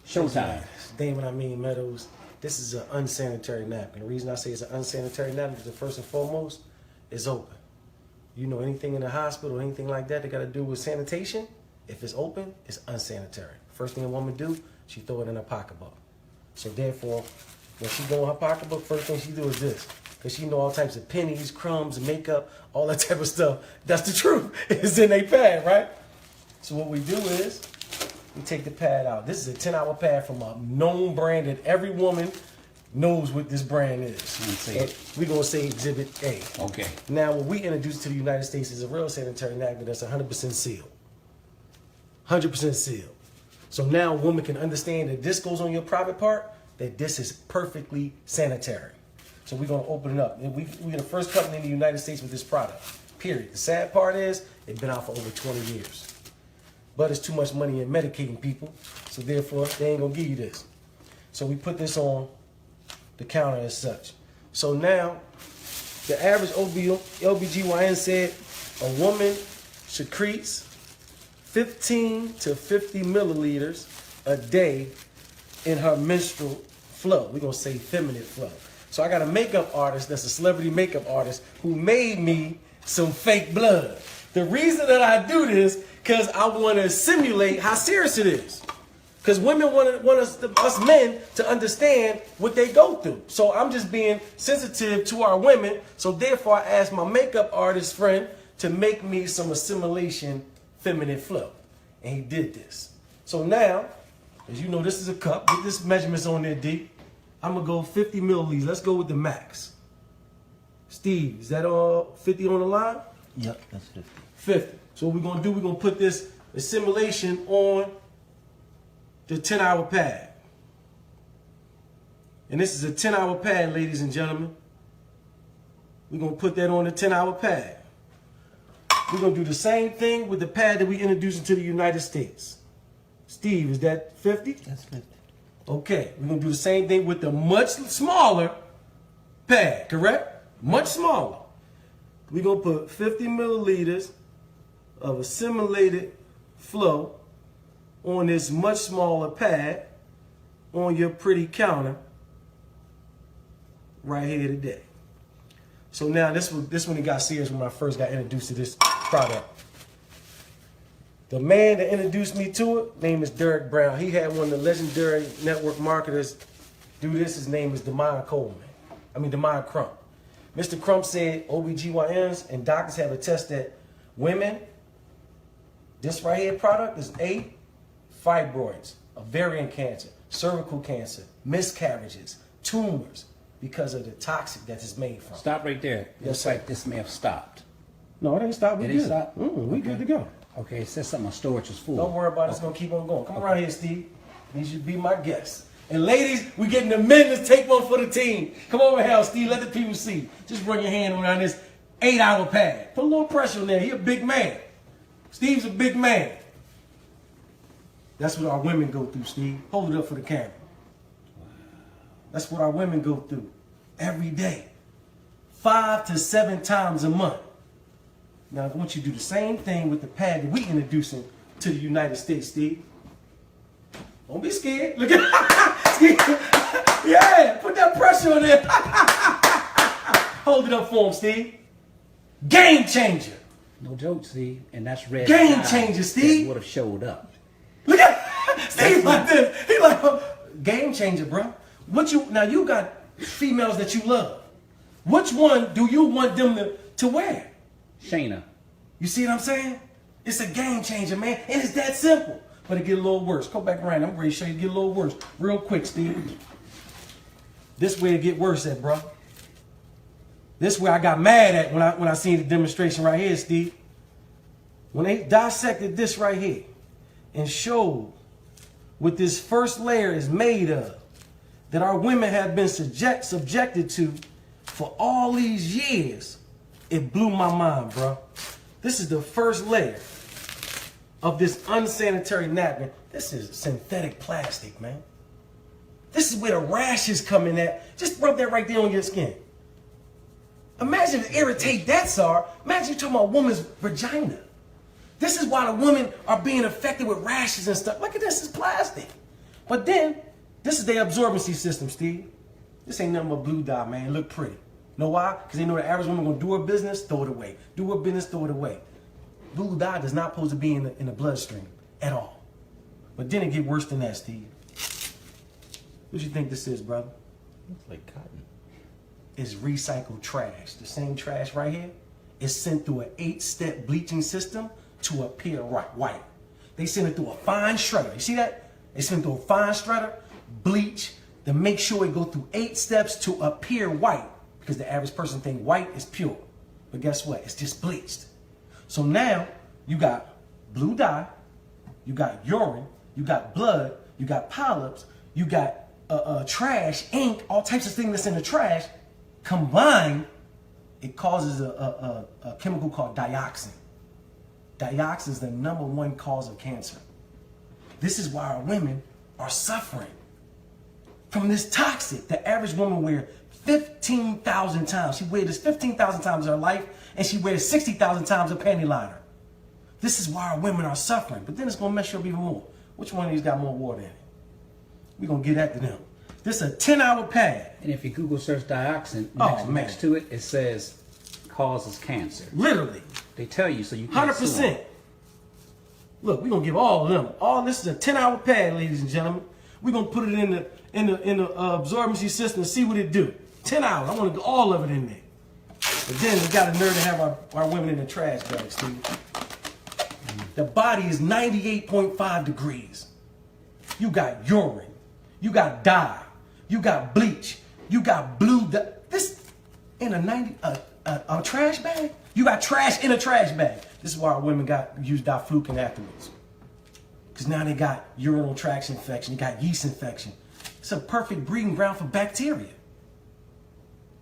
Showtime. Damon, I mean Meadows. This is an unsanitary napkin. The reason I say it's an unsanitary napkin is first and foremost, it's open. You know, anything in the hospital, anything like that got to do with sanitation, if it's open, it's unsanitary. First thing a woman do, she throw it in her pocketbook. So therefore, when she go in her pocketbook, first thing she do is this. Because she know all types of pennies, crumbs, makeup, all that type of stuff. That's the truth. It's in a pad, right? So what we do is, we take the pad out. This is a 10-hour pad from a known brand that every woman knows what this brand is. So we're going to say Exhibit A. Okay. Now, what we introduced to the United States is a real sanitary napkin that's 100% sealed. 100% sealed. So now a woman can understand that this goes on your private part, that this is perfectly sanitary. So we're going to open it up. We're the first company in the United States with this product, period. The sad part is, it's been out for over 20 years. But it's too much money in medicating people, so therefore, they ain't going to give you this. So we put this on the counter as such. So now, the average OBGYN said a woman secretes 15 to 50 milliliters a day in her menstrual flow. We're going to say feminine flow. So I got a makeup artist that's a celebrity makeup artist who made me some fake blood. The reason that I do this, because I want to simulate how serious it is. Because women want us men to understand what they go through. So I'm just being sensitive to our women. So therefore, I asked my makeup artist friend to make me some assimilation feminine flow. And he did this. So now, as you know, this is a cup. Get this measurements on there, D. I'm going to go 50 milliliters. Let's go with the max. Steve, is that all 50 on the line? Yep, that's 50. 50. So what we're going to do, we're going to put this assimilation on the 10-hour pad. And this is a 10-hour pad, ladies and gentlemen. We're going to put that on the 10-hour pad. We're going to do the same thing with the pad that we introduced into the United States. Steve, is that 50? That's 50. Okay, we're going to do the same thing with the much smaller pad, correct? Much smaller. We're going to put 50 milliliters of assimilated flow on this much smaller pad on your pretty counter right here today. So now this one it got serious when I first got introduced to this product. The man that introduced me to it, name is Derek Brown. He had one of the legendary network marketers do this. His name is Demond Crump. Mr. Crump said OBGYNs and doctors have attested that women, this right here product is fibroids, ovarian cancer, cervical cancer, miscarriages, tumors, because of the toxic that it's made from. Stop right there. Yes, Looks sir. like this may have stopped. No, it ain't stopped. We It good. ain't stopped? We good to go. Okay, it says something on storage is full. Don't worry about it. It's going to keep on going. Come around here, Steve. You should be my guest. And ladies, we getting the men to take one for the team. Come over here, Steve. Let the people see. Just run your hand around this 8-hour pad. Put a little pressure on there. He a big man. Steve's a big man. That's what our women go through, Steve. Hold it up for the camera. That's what our women go through every day. 5 to 7 times a month. Now, I want you to do the same thing with the pad that we introducing to the United States, Steve. Don't be scared. Look at yeah, put that pressure on there. Hold it up for him, Steve. Game changer. No joke, Steve. And that's red. Game changer, Steve. Would have showed up. Look at Steve like this. He like, game changer, bro. Now you got females that you love. Which one do you want them to wear? Shayna. You see what I'm saying? It's a game changer, man. And it's that simple. But it get a little worse. Go back around. I'm ready to show you it get a little worse. Real quick, Steve. This way it get worse at, bro. This way I got mad at when I seen the demonstration right here, Steve. When they dissected this right here and showed what this first layer is made of, that our women have been subjected to for all these years, it blew my mind, bro. This is the first layer of this unsanitary napkin. This is synthetic plastic, man. This is where the rashes come in at. Just rub that right there on your skin. Imagine to irritate that, sir. Imagine you talking about a woman's vagina. This is why the women are being affected with rashes and stuff. Look at this, it's plastic. But then, this is their absorbency system, Steve. This ain't nothing but blue dye, man. It look pretty. Know why? Because they know the average woman gonna do her business, throw it away. Do her business, throw it away. Blue dye does not supposed to be in the bloodstream at all. But then it get worse than that, Steve. What you think this is, brother? Looks like cotton. It's recycled trash. The same trash right here is sent through an 8-step bleaching system to appear white. They send it through a fine shredder. You see that? They send it through a fine shredder, bleach, to make sure it go through 8 steps to appear white. Because the average person think white is pure. But guess what? It's just bleached. So now you got blue dye, you got urine, you got blood, you got polyps, you got trash, ink, all types of things that's in the trash. Combined, it causes a chemical called dioxin. Dioxin is the #1 cause of cancer. This is why our women are suffering from this toxic. The average woman wears 15,000 times. She wears this 15,000 times in her life, and she wears 60,000 times a panty liner. This is why our women are suffering. But then it's going to mess you up even more. Which one of these got more water in it? We're going to get after them. This is a 10-hour pad. And if you Google search dioxin, Oh, next to it, it says causes cancer. Literally. They tell you so you can't sue 'em. 100%. Look, we're going to give all of them. All this is a 10-hour pad, ladies and gentlemen. We're going to put it in the absorbency system and see what it do. 10 hours. I want to do all of it in there. But then we got a nerve to have our women in the trash bag, Steve. The body is 98.5 degrees. You got urine. You got dye. You got bleach. You got blue dye. This in a trash bag? You got trash in a trash bag. This is why our women use diflucan afterwards. Because now they got urinary tract infection. They got yeast infection. It's a perfect breeding ground for bacteria.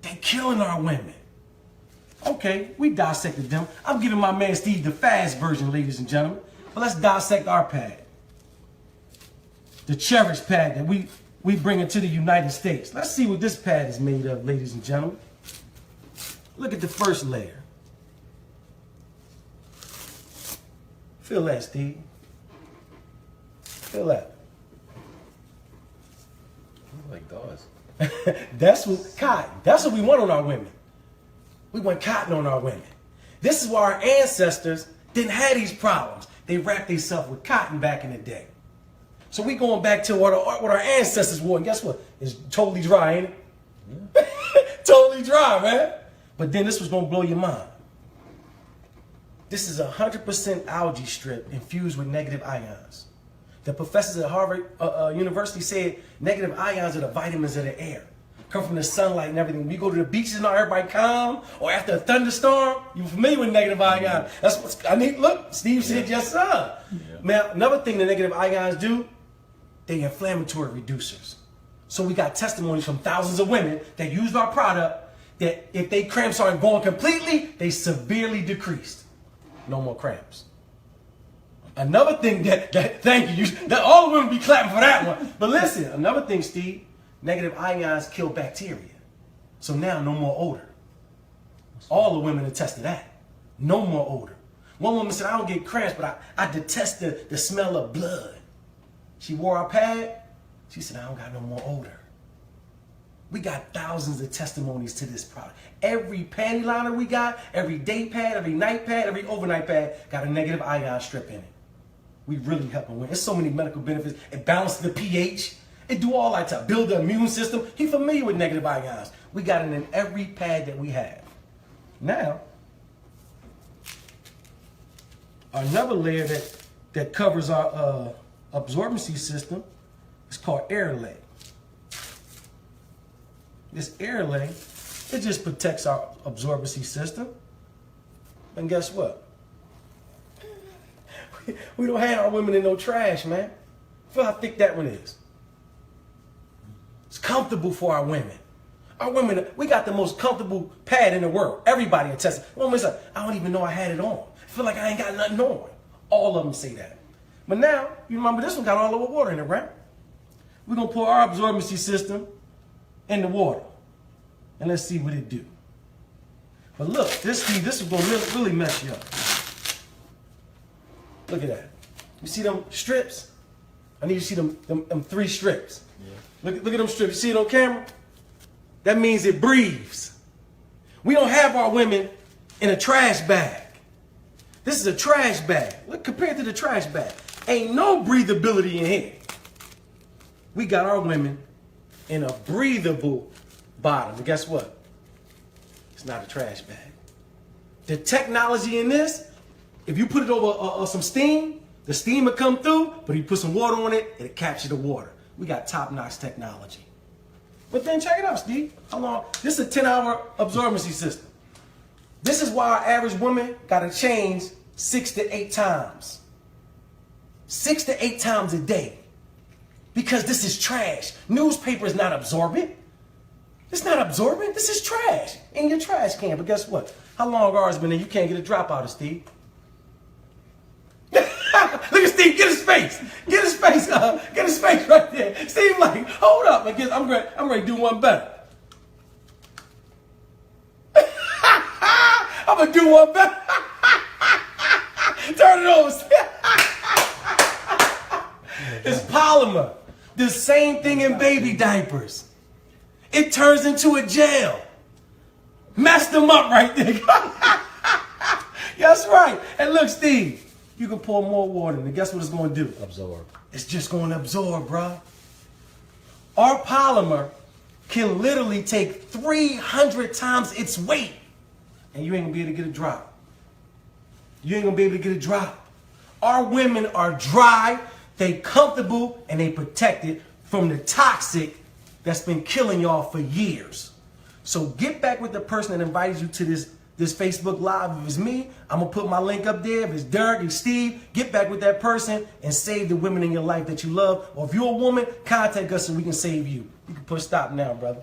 They killing our women. Okay, we dissected them. I'm giving my man Steve the fast version, ladies and gentlemen. But let's dissect our pad. The cherished pad that we bring into the United States. Let's see what this pad is made of, ladies and gentlemen. Look at the first layer. Feel that, Steve. Feel that. Like gauze. That's what cotton. That's what we want on our women. We want cotton on our women. This is why our ancestors didn't have these problems. They wrapped themselves with cotton back in the day. So we going back to what our ancestors wore. And guess what? It's totally dry, ain't it? Yeah. Totally dry, man. But then this was going to blow your mind. This is 100% algae strip infused with negative ions. The professors at Harvard University said negative ions are the vitamins of the air. Come from the sunlight and everything. We go to the beaches and everybody calm, or after a thunderstorm, you're familiar with negative ions. That's what I need. Look, Steve said yes, sir. Yeah. Now, another thing the negative ions do, they inflammatory reducers. So we got testimonies from thousands of women that used our product that if they cramps aren't going completely, they severely decreased. No more cramps. Another thing thank you, that all the women be clapping for that one. But listen, another thing, Steve, negative ions kill bacteria. So now no more odor. All the women attest to that. No more odor. One woman said, I don't get cramps, but I detest the smell of blood. She wore our pad. She said, I don't got no more odor. We got thousands of testimonies to this product. Every panty liner we got, every day pad, every night pad, every overnight pad got a negative ion strip in it. We really helping women. There's so many medical benefits. It balances the pH. It do all that to build the immune system. He familiar with negative ions. We got it in every pad that we have. Now, another layer that covers our absorbency system is called air lay. This air lay, it just protects our absorbency system. And guess what? We don't have our women in no trash, man. Feel how thick that one is. It's comfortable for our women. Our women, we got the most comfortable pad in the world. Everybody attests. Women's like, I don't even know I had it on. I feel like I ain't got nothing on. All of them say that. But now, you remember this one got all over water in it, right? We're going to pour our absorbency system in the water. And let's see what it do. But look, this is going to really mess you up. Look at that. You see them strips? I need you to see them 3 strips. Yeah. Look at them strips. You see it on camera? That means it breathes. We don't have our women in a trash bag. This is a trash bag. Look, compared to the trash bag, ain't no breathability in here. We got our women in a breathable bottom. And guess what? It's not a trash bag. The technology in this, if you put it over some steam, the steam will come through, but you put some water on it, it'll capture the water. We got top-notch technology. But then check it out, Steve. How long? This is a 10-hour absorbency system. This is why our average woman got to change 6 to 8 times. 6 to 8 times a day. Because this is trash. Newspaper is not absorbent. It's not absorbent. This is trash in your trash can. But guess what? How long ours been there? You can't get a drop out of Steve. Look at Steve. Get his face. Get his face. Get his face right there. Steve, like, hold up. I'm ready to do one better. I'm gonna do one better. Turn it over. It's polymer. The same thing in baby diapers. It turns into a gel. Messed them up right there. That's right. And look, Steve, you can pour more water in it. Guess what it's going to do? Absorb. It's just going to absorb, bro. Our polymer can literally take 300 times its weight, and you ain't going to be able to get a drop. You ain't going to be able to get a drop. Our women are dry, they comfortable, and they protected from the toxic that's been killing y'all for years. So get back with the person that invited you to this Facebook Live. If it's me, I'm going to put my link up there. If it's Derek and Steve, get back with that person and save the women in your life that you love. Or if you're a woman, contact us so we can save you. You can push stop now, brother.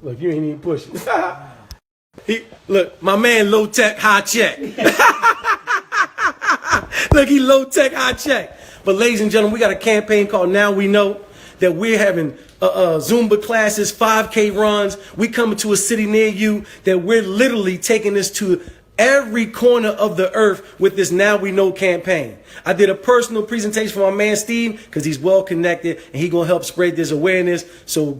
Look, you ain't even pushing. Look, my man low tech, high check. Look, he low tech, high check. But ladies and gentlemen, we got a campaign called Now We Know, that we're having Zumba classes, 5K runs. We coming to a city near you, that we're literally taking this to every corner of the earth with this Now We Know campaign. I did a personal presentation for my man Steve because he's well connected and he's gonna help spread this awareness. So